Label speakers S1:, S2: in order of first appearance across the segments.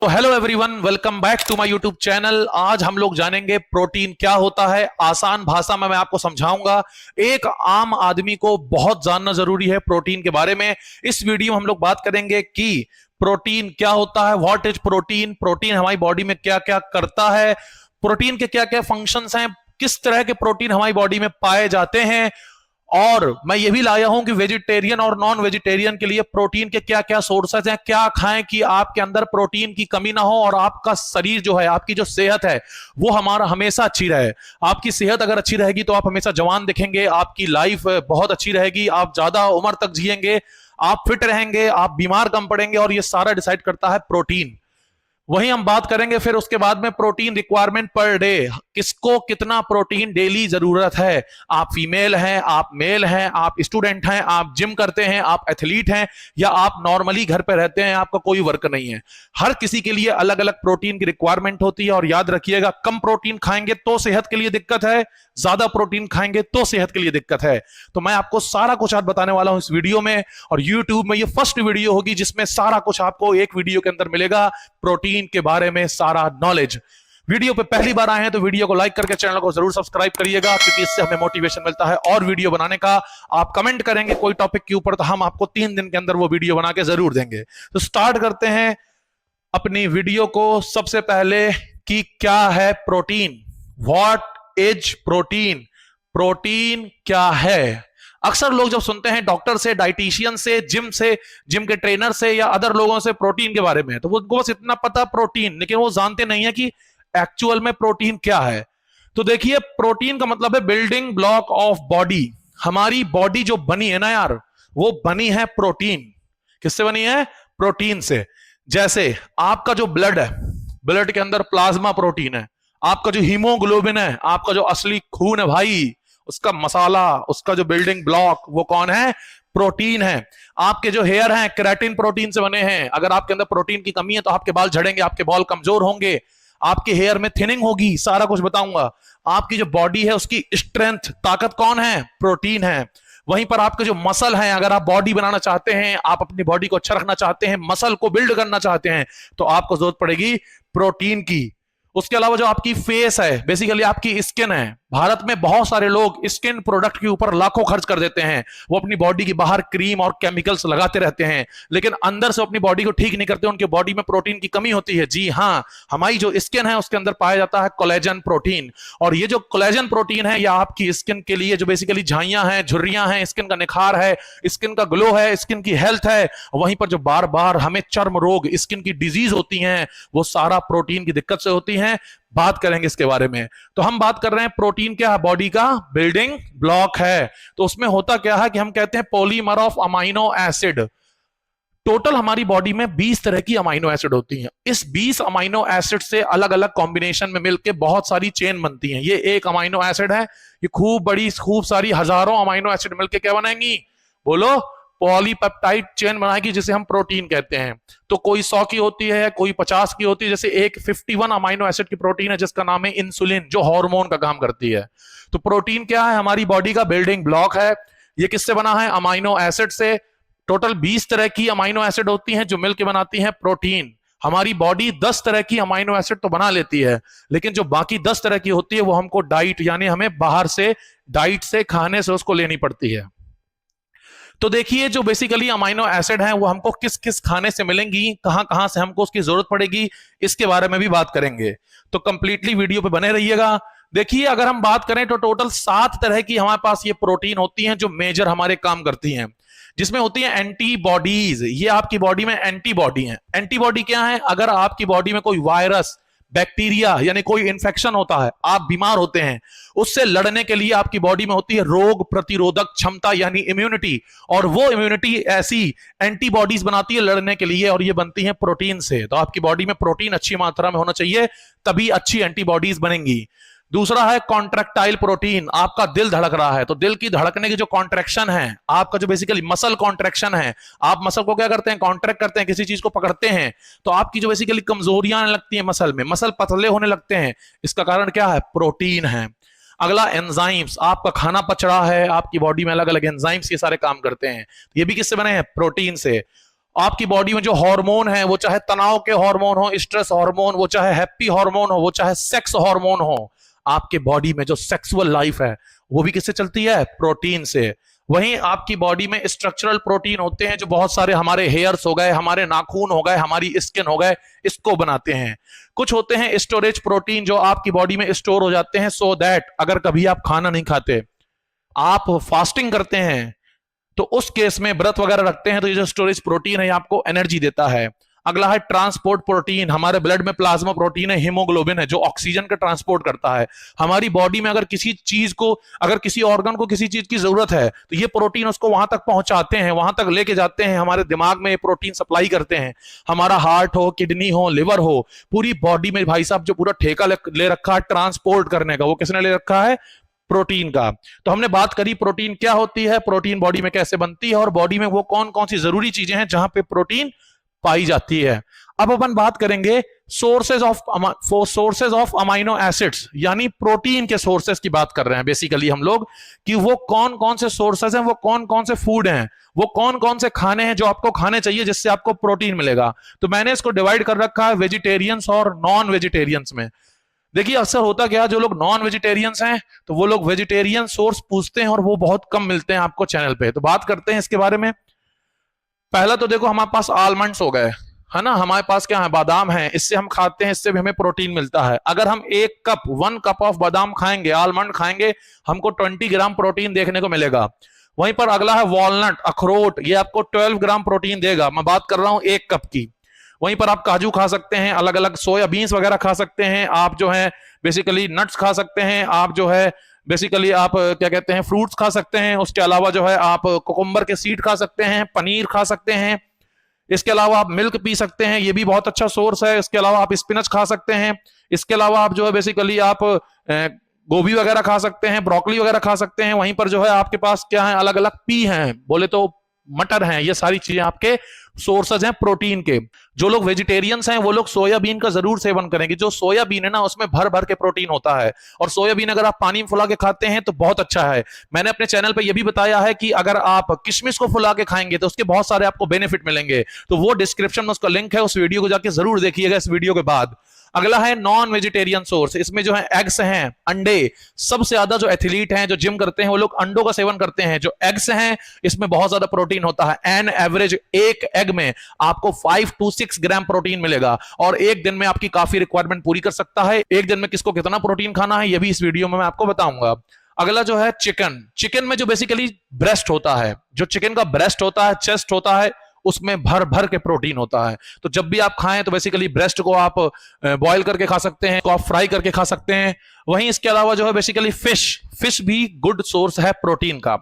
S1: तो hello everyone, welcome back to my YouTube channel. आज हम लोग जानेंगे प्रोटीन क्या होता है। आसान भाषा में मैं आपको समझाऊंगा। एक आम आदमी को बहुत जानना जरूरी है प्रोटीन के बारे में। इस वीडियो में हम लोग बात करेंगे कि प्रोटीन क्या होता है, व्हाट इज प्रोटीन, प्रोटीन हमारी बॉडी में क्या क्या करता है, प्रोटीन के क्या क्या फंक्शंस हैं, किस तरह के प्रोटीन हमारी बॉडी में पाए जाते हैं। और मैं ये भी लाया हूं कि वेजिटेरियन और नॉन वेजिटेरियन के लिए प्रोटीन के क्या क्या सोर्सेज हैं, क्या खाएं कि आपके अंदर प्रोटीन की कमी ना हो और आपका शरीर जो है, आपकी जो सेहत है वो हमारा हमेशा अच्छी रहे। आपकी सेहत अगर अच्छी रहेगी तो आप हमेशा जवान दिखेंगे, आपकी लाइफ बहुत अच्छी रहेगी, आप ज्यादा उम्र तक जिएंगे, आप फिट रहेंगे, आप बीमार कम पड़ेंगे। और ये सारा डिसाइड करता है प्रोटीन। वहीं हम बात करेंगे फिर उसके बाद में प्रोटीन रिक्वायरमेंट पर डे, किसको कितना प्रोटीन डेली जरूरत है। आप फीमेल हैं, आप मेल हैं, आप स्टूडेंट हैं, आप जिम करते हैं, आप एथलीट हैं, या आप नॉर्मली घर पे रहते हैं, आपका कोई वर्क नहीं है। हर किसी के लिए अलग अलग प्रोटीन की रिक्वायरमेंट होती है। और याद रखिएगा, कम प्रोटीन खाएंगे तो सेहत के लिए दिक्कत है, ज्यादा प्रोटीन खाएंगे तो सेहत के लिए दिक्कत है। तो मैं आपको सारा कुछ आज बताने वाला हूं इस वीडियो में। और यूट्यूब में ये फर्स्ट वीडियो होगी जिसमें सारा कुछ आपको एक वीडियो के अंदर मिलेगा, प्रोटीन के बारे में सारा नॉलेज। वीडियो पे पहली बार आए हैं तो वीडियो को लाइक करके चैनल को जरूर सब्सक्राइब करिएगा, क्योंकि इससे हमें मोटिवेशन मिलता है और वीडियो बनाने का। आप कमेंट करेंगे कोई टॉपिक के ऊपर तो हम आपको 3 दिन के अंदर वो वीडियो बना के जरूर देंगे। तो स्टार्ट करते हैं अपनी वीडियो को। सबसे पहले कि क्या है protein, what is protein, protein क्या है। अक्सर लोग जब सुनते हैं डॉक्टर से, डाइटिशियन से, जिम के ट्रेनर से या अदर लोगों से प्रोटीन के बारे में, तो उनको बस इतना पता प्रोटीन, लेकिन वो जानते नहीं है कि एक्चुअल में प्रोटीन क्या है। तो देखिए, प्रोटीन का मतलब है बिल्डिंग ब्लॉक ऑफ बॉडी। हमारी बॉडी जो बनी है ना यार, वो बनी है प्रोटीन। किससे बनी है? प्रोटीन से। जैसे आपका जो ब्लड है, ब्लड के अंदर प्लाज्मा प्रोटीन है। आपका जो हीमोग्लोबिन है, आपका जो असली खून है भाई, उसका मसाला, उसका जो बिल्डिंग ब्लॉक, वो कौन है? प्रोटीन है। आपके जो हेयर हैं, केराटिन प्रोटीन से बने हैं। अगर आपके अंदर प्रोटीन की कमी है तो आपके बाल झड़ेंगे, आपके बाल कमजोर होंगे, आपके हेयर में थिनिंग होगी, सारा कुछ बताऊंगा। आपकी जो बॉडी है उसकी स्ट्रेंथ, ताकत कौन है? प्रोटीन है। वहीं पर आपके जो मसल हैं, अगर आप बॉडी बनाना चाहते हैं, आप अपनी बॉडी को अच्छा रखना चाहते हैं, मसल को बिल्ड करना चाहते हैं, तो आपको जरूरत पड़ेगी प्रोटीन की। उसके अलावा जो आपकी फेस है, बेसिकली आपकी स्किन है। भारत में बहुत सारे लोग स्किन प्रोडक्ट के ऊपर लाखों खर्च कर देते हैं। वो अपनी बॉडी की बाहर क्रीम और केमिकल्स लगाते रहते हैं, लेकिन अंदर से अपनी बॉडी को ठीक नहीं करते। उनके बॉडी में प्रोटीन की कमी होती है। जी हाँ, हमारी जो स्किन है उसके अंदर पाया जाता है कोलेजन प्रोटीन। और ये जो कोलेजन प्रोटीन है, यह आपकी स्किन के लिए जो बेसिकली झाइयां हैं, झुर्रियां हैं, स्किन का निखार है, स्किन का ग्लो है, स्किन की हेल्थ है। वहीं पर जो बार बार हमें चर्म रोग, स्किन की डिजीज होती हैं, वो सारा प्रोटीन की दिक्कत से होती हैं। बात करेंगे इसके बारे में। तो हम बात कर रहे हैं प्रोटीन क्या है? बॉडी का बिल्डिंग ब्लॉक है। तो उसमें होता क्या है कि हम कहते हैं polymer of amino acid. Total हमारी बॉडी में 20 तरह की अमाइनो एसिड होती हैं। इस 20 अमाइनो एसिड से अलग अलग कॉम्बिनेशन में मिलकर बहुत सारी चेन बनती हैं। ये एक अमाइनो एसिड है, ये खूब बड़ी, खूब सारी हजारों अमाइनो एसिड मिलकर क्या बनाएंगी? बोलो, पॉलीपेप्टाइड चेन बनाएगी, जिसे हम प्रोटीन कहते हैं। तो कोई 100 की होती है, कोई 50 की होती है। जैसे एक 51 अमाइनो एसिड की प्रोटीन है जिसका नाम है इंसुलिन, जो हार्मोन का काम करती है। तो प्रोटीन क्या है? हमारी बॉडी का बिल्डिंग ब्लॉक है। ये किससे बना है? अमाइनो एसिड से। टोटल 20 तरह की अमाइनो एसिड होती हैं जो मिलकर बनाती हैं प्रोटीन। हमारी बॉडी 10 तरह की अमाइनो एसिड तो बना लेती है, लेकिन जो बाकी 10 तरह की होती है वो हमको डाइट, यानी हमें बाहर से डाइट से, खाने से उसको लेनी पड़ती है। तो देखिए, जो बेसिकली अमाइनो एसिड हैं वो हमको किस किस खाने से मिलेंगी, कहां कहां से हमको उसकी जरूरत पड़ेगी, इसके बारे में भी बात करेंगे। तो कंप्लीटली वीडियो पे बने रहिएगा। देखिए, अगर हम बात करें तो टोटल 7 तरह की हमारे पास ये प्रोटीन होती हैं जो मेजर हमारे काम करती हैं, जिसमें होती है एंटीबॉडीज। ये आपकी बॉडी में एंटीबॉडी है। एंटीबॉडी क्या है? अगर आपकी बॉडी में कोई वायरस, बैक्टीरिया, यानी कोई इंफेक्शन होता है, आप बीमार होते हैं, उससे लड़ने के लिए आपकी बॉडी में होती है रोग प्रतिरोधक क्षमता, यानी इम्यूनिटी। और वो इम्यूनिटी ऐसी एंटीबॉडीज बनाती है लड़ने के लिए, और ये बनती है प्रोटीन से। तो आपकी बॉडी में प्रोटीन अच्छी मात्रा में होना चाहिए, तभी अच्छी एंटीबॉडीज बनेंगी। दूसरा है कॉन्ट्रैक्टाइल प्रोटीन। आपका दिल धड़क रहा है तो दिल की धड़कने की जो कॉन्ट्रैक्शन है, आपका जो बेसिकली मसल कॉन्ट्रैक्शन है, आप मसल को क्या करते हैं? कॉन्ट्रैक्ट करते हैं, किसी चीज को पकड़ते हैं, तो आपकी जो बेसिकली कमजोरियां आने लगती हैं मसल में, मसल पतले होने लगते हैं। इसका कारण क्या है? प्रोटीन है। अगला एंजाइम्स। आपका खाना पच रहा है, आपकी बॉडी में अलग अलग एंजाइम्स ये सारे काम करते हैं, ये भी किससे बने हैं? प्रोटीन से। आपकी बॉडी में जो हार्मोन है, वो चाहे तनाव के हार्मोन हो, स्ट्रेस हार्मोन, वो चाहे हैप्पी हार्मोन हो, वो चाहे सेक्स हार्मोन हो, आपके बॉडी में जो सेक्सुअल लाइफ है वो भी किससे चलती है? प्रोटीन से। वहीं आपकी बॉडी में स्ट्रक्चरल प्रोटीन होते हैं जो बहुत सारे हमारे हेयर्स हो गए, हमारे नाखून हो गए, हमारी स्किन हो गए, इसको बनाते हैं। कुछ होते हैं स्टोरेज प्रोटीन जो आपकी बॉडी में स्टोर हो जाते हैं, सो दैट अगर कभी आप खाना नहीं खाते, आप फास्टिंग करते हैं, तो उस केस में व्रत वगैरह रखते हैं, तो ये जो स्टोरेज प्रोटीन है आपको एनर्जी देता है। अगला है ट्रांसपोर्ट प्रोटीन। हमारे ब्लड में प्लाज्मा प्रोटीन है, हीमोग्लोबिन है, जो ऑक्सीजन का ट्रांसपोर्ट करता है। हमारी बॉडी में अगर किसी चीज को, अगर किसी ऑर्गन को किसी चीज की जरूरत है, तो ये प्रोटीन उसको वहां तक पहुंचाते हैं, वहां तक लेके जाते हैं, हमारे दिमाग में ये प्रोटीन सप्लाई करते हैं। हमारा हार्ट हो, किडनी हो, लिवर हो, पूरी बॉडी में भाई साहब जो पूरा ठेका ले रखा है ट्रांसपोर्ट करने का, वो किसने ले रखा है? प्रोटीन का। तो हमने बात करी प्रोटीन क्या होती है, प्रोटीन बॉडी में कैसे बनती है, और बॉडी में वो कौन कौन सी जरूरी चीजें हैं जहां पे प्रोटीन पाई जाती है। अब अपन बात करेंगे सोर्सेज ऑफ अमाइनो एसिड्स, यानी प्रोटीन के सोर्सेज की बात कर रहे हैं बेसिकली हम लोग, कि वो कौन कौन से सोर्सेज हैं, वो कौन कौन से फूड हैं, वो कौन कौन से खाने हैं जो आपको खाने चाहिए जिससे आपको प्रोटीन मिलेगा। तो मैंने इसको डिवाइड कर रखा है वेजिटेरियंस और नॉन वेजिटेरियंस में। देखिए अक्सर होता क्या, जो लोग नॉन वेजिटेरियंस हैं तो वो लोग वेजिटेरियन सोर्स पूछते हैं और वो बहुत कम मिलते हैं आपको चैनल पे। तो बात करते हैं इसके बारे में। पहला तो देखो हमारे पास आलमंड्स हो गए, है ना, हमारे पास क्या है, बादाम है, इससे हम खाते हैं, इससे भी हमें प्रोटीन मिलता है। अगर हम 1 कप ऑफ बादाम खाएंगे, आलमंड खाएंगे, हमको 20 ग्राम प्रोटीन देखने को मिलेगा। वहीं पर अगला है वॉलनट, अखरोट, ये आपको 12 ग्राम प्रोटीन देगा। मैं बात कर रहा हूं 1 कप की। वहीं पर आप काजू खा सकते हैं, अलग अलग सोयाबीन्स वगैरह खा सकते हैं, आप जो है बेसिकली नट्स खा सकते हैं, आप जो है बेसिकली आप क्या कहते हैं, फ्रूट्स खा सकते हैं। उसके अलावा जो है आप कुकुम्बर के सीड खा सकते हैं, पनीर खा सकते हैं। इसके अलावा आप मिल्क पी सकते हैं, ये भी बहुत अच्छा सोर्स है। इसके अलावा आप स्पिनच खा सकते हैं। इसके अलावा आप जो है बेसिकली आप गोभी वगैरह खा सकते हैं, ब्रोकली वगैरह खा सकते हैं। वहीं पर जो है आपके पास क्या है, अलग अलग पी हैं, बोले तो मटर हैं। ये सारी चीजें आपके सोर्सेज हैं प्रोटीन के। जो लोग वेजिटेरियंस हैं वो लोग सोयाबीन का जरूर सेवन करेंगे। जो सोयाबीन है ना, उसमें भर भर के प्रोटीन होता है, और सोयाबीन अगर आप पानी में फुला के खाते हैं तो बहुत अच्छा है। मैंने अपने चैनल पे ये भी बताया है कि अगर आप किशमिश को फुला के खाएंगे तो उसके बहुत सारे आपको बेनिफिट मिलेंगे। तो वो डिस्क्रिप्शन में उसका लिंक है, उस वीडियो को जाके जरूर देखिएगा इस वीडियो के बाद। अगला है नॉन वेजिटेरियन सोर्स। इसमें जो है एग्स हैं, अंडे। सबसे ज्यादा जो एथलीट हैं, जो जिम करते हैं, वो लोग अंडों का सेवन करते हैं। जो एग्स हैं इसमें बहुत ज्यादा प्रोटीन होता है। एन एवरेज एक एग में आपको 5 to 6 ग्राम प्रोटीन मिलेगा, और एक दिन में आपकी काफी रिक्वायरमेंट पूरी कर सकता है। एक दिन में किसको कितना प्रोटीन खाना है ये भी इस वीडियो में मैं आपको बताऊंगा। अगला जो है चिकन। चिकन में जो बेसिकली ब्रेस्ट होता है, जो चिकन का ब्रेस्ट होता है, चेस्ट होता है, उसमें भर भर के प्रोटीन होता है। तो जब भी आप खाएं तो बेसिकली ब्रेस्ट को आप बॉईल करके खा सकते हैं, तो आप फ्राई करके खा सकते हैं। वहीं इसके अलावा जो है बेसिकली फिश भी गुड सोर्स है प्रोटीन का।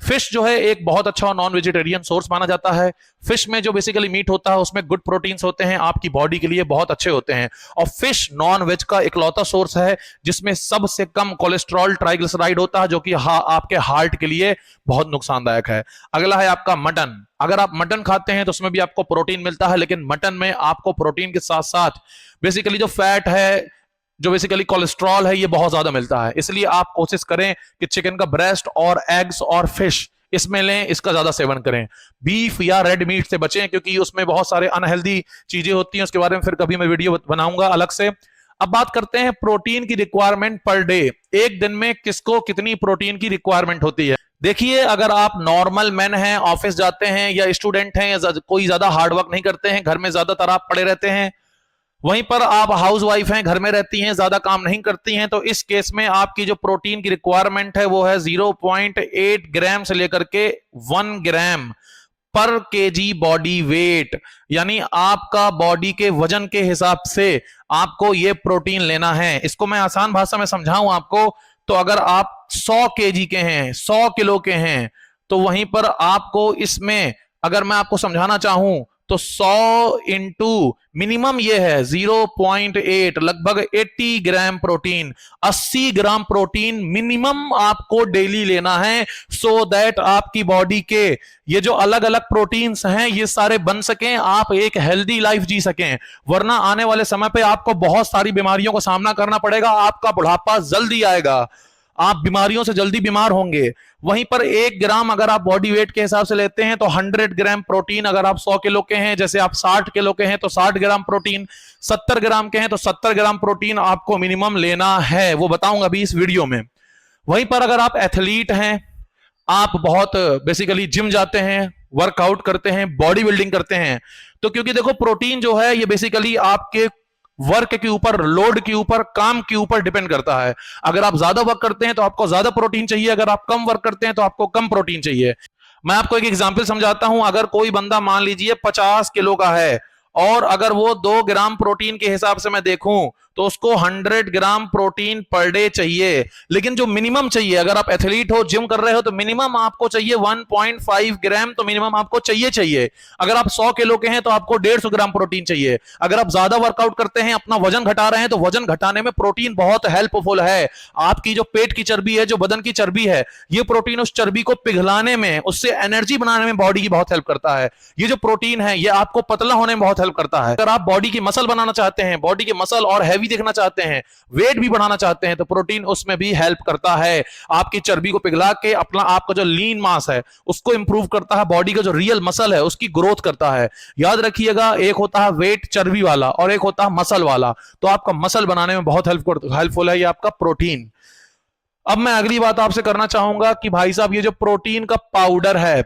S1: फिश जो है एक बहुत अच्छा नॉन वेजिटेरियन सोर्स माना जाता है। फिश में जो बेसिकली मीट होता है उसमें गुड प्रोटीन्स होते हैं, आपकी बॉडी के लिए बहुत अच्छे होते हैं। और फिश नॉन वेज का इकलौता सोर्स है जिसमें सबसे कम कोलेस्ट्रॉल, ट्राइग्लिसराइड होता है, जो कि आपके हार्ट के लिए बहुत नुकसानदायक है। अगला है आपका मटन। अगर आप मटन खाते हैं तो उसमें भी आपको प्रोटीन मिलता है, लेकिन मटन में आपको प्रोटीन के साथ साथ बेसिकली जो फैट है, जो बेसिकली कोलेस्ट्रॉल है, ये बहुत ज्यादा मिलता है। इसलिए आप कोशिश करें कि चिकन का ब्रेस्ट और एग्स और फिश इसमें लें, इसका ज्यादा सेवन करें। बीफ या रेड मीट से बचें, क्योंकि उसमें बहुत सारे अनहेल्दी चीजें होती हैं। उसके बारे में फिर कभी मैं वीडियो बनाऊंगा अलग से। अब बात करते हैं प्रोटीन की रिक्वायरमेंट पर डे। एक दिन में किसको कितनी प्रोटीन की रिक्वायरमेंट होती है। देखिए, अगर आप नॉर्मल मैन हैं, ऑफिस जाते हैं, या स्टूडेंट हैं, या कोई ज्यादा हार्डवर्क नहीं करते हैं, घर में ज्यादातर आप पड़े रहते हैं, वहीं पर आप हाउस वाइफ हैं, घर में रहती हैं, ज्यादा काम नहीं करती हैं, तो इस केस में आपकी जो प्रोटीन की रिक्वायरमेंट है वो है 0.8 ग्राम से लेकर के 1 ग्राम पर केजी बॉडी वेट। यानी आपका बॉडी के वजन के हिसाब से आपको ये प्रोटीन लेना है। इसको मैं आसान भाषा में समझाऊं आपको, तो अगर आप 100 केजी के हैं, 100 किलो के हैं, तो वहीं पर आपको इसमें अगर मैं आपको समझाना चाहूं तो 100 इंटू मिनिमम ये है 0.8, लगभग 80 gram protein, 80 gram protein minimum आपको डेली लेना है, सो दैट आपकी बॉडी के ये जो अलग अलग प्रोटीन्स हैं ये सारे बन सकें, आप एक हेल्दी लाइफ जी सकें। वरना आने वाले समय पे आपको बहुत सारी बीमारियों का सामना करना पड़ेगा, आपका बुढ़ापा जल्दी आएगा। आप बीमारियों से जल्दी बीमार होंगे। वहीं पर 1 ग्राम अगर आप बॉडी वेट के हिसाब से लेते हैं तो 100 ग्राम प्रोटीन, अगर आप 100 किलो के हैं, जैसे आप 60 किलो के हैं तो 60 ग्राम प्रोटीन, 70 ग्राम के हैं तो 70 ग्राम प्रोटीन आपको मिनिमम लेना है, वो बताऊंगा अभी इस वीडियो में। वहीं पर अगर आप एथलीट हैं, आप बहुत बेसिकली जिम जाते हैं, वर्कआउट करते हैं, बॉडी बिल्डिंग करते हैं, तो क्योंकि देखो प्रोटीन जो है ये बेसिकली आपके वर्क के ऊपर, लोड के ऊपर, काम के ऊपर डिपेंड करता है। अगर आप ज्यादा वर्क करते हैं तो आपको ज्यादा प्रोटीन चाहिए, अगर आप कम वर्क करते हैं तो आपको कम प्रोटीन चाहिए। मैं आपको एक एग्जांपल समझाता हूं। अगर कोई बंदा मान लीजिए 50 किलो का है और अगर वो 2 ग्राम प्रोटीन के हिसाब से मैं देखूं तो उसको 100 ग्राम प्रोटीन पर डे चाहिए। लेकिन जो मिनिमम चाहिए, अगर आप एथलीट हो, जिम कर रहे हो, तो मिनिमम आपको चाहिए 1.5 ग्राम, तो मिनिमम आपको चाहिए। अगर आप 100 किलो के हैं तो आपको 150 ग्राम प्रोटीन चाहिए। अगर आप ज्यादा वर्कआउट करते हैं, अपना वजन घटा रहे हैं, तो वजन घटाने में प्रोटीन बहुत हेल्पफुल है। आपकी जो पेट की चर्बी है, जो बदन की चर्बी है, ये प्रोटीन उस चर्बी को पिघलाने में, उससे एनर्जी बनाने में बॉडी की बहुत हेल्प करता है। ये जो प्रोटीन है ये आपको पतला होने में बहुत हेल्प करता है। अगर आप बॉडी की मसल बनाना चाहते हैं, बॉडी की मसल और हैवी देखना चाहते हैं, वेट भी बढ़ाना चाहते हैं, तो प्रोटीन उसमें भी हेल्प करता है। आपकी चर्बी को पिघला के अपना, आपका जो लीन मास है उसको इंप्रूव करता है, बॉडी का जो रियल मसल है उसकी ग्रोथ करता है। याद रखिएगा, एक होता है वेट चर्बी वाला और एक होता है मसल वाला। तो आपका मसल बनाने में बहुत हेल्पफुल है ये आपका प्रोटीन। अब मैं अगली बात आपसे करना चाहूंगा कि भाई साहब ये जो प्रोटीन का पाउडर है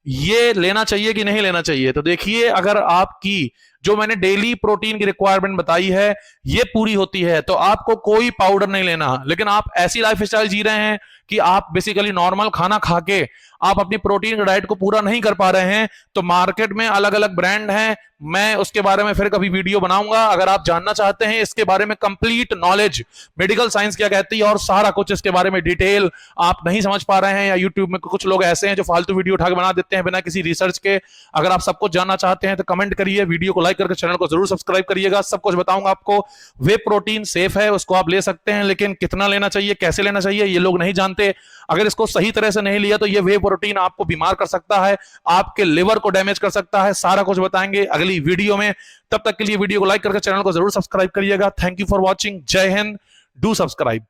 S1: ये लेना चाहिए कि नहीं लेना चाहिए। तो देखिए, अगर आपकी जो मैंने डेली प्रोटीन की रिक्वायरमेंट बताई है ये पूरी होती है तो आपको कोई पाउडर नहीं लेना। लेकिन आप ऐसी लाइफस्टाइल जी रहे हैं कि आप बेसिकली नॉर्मल खाना खा के आप अपनी प्रोटीन की डाइट को पूरा नहीं कर पा रहे हैं, तो मार्केट में अलग अलग ब्रांड हैं, मैं उसके बारे में फिर कभी वीडियो बनाऊंगा। अगर आप जानना चाहते हैं इसके बारे में कंप्लीट नॉलेज, मेडिकल साइंस क्या कहती है और सारा कुछ इसके बारे में डिटेल आप नहीं समझ पा रहे हैं, या यूट्यूब में कुछ लोग ऐसे हैं जो फालतू वीडियो उठा के बना देते हैं बिना किसी रिसर्च के, अगर आप सब कुछ जानना चाहते हैं तो कमेंट करिए, वीडियो को लाइक करके चैनल को जरूर सब्सक्राइब करिएगा। सब कुछ बताऊंगा आपको। वे प्रोटीन सेफ है, उसको आप ले सकते हैं, लेकिन कितना लेना चाहिए, कैसे लेना चाहिए, ये लोग नहीं जानते। अगर इसको सही तरह से नहीं लिया तो ये वे प्रोटीन आपको बीमार कर सकता है, आपके लिवर को डैमेज कर सकता है। सारा कुछ बताएंगे अगली वीडियो में। तब तक के लिए वीडियो को लाइक करके चैनल को जरूर सब्सक्राइब करिएगा। Thank you for watching. जय हिंद। Do subscribe.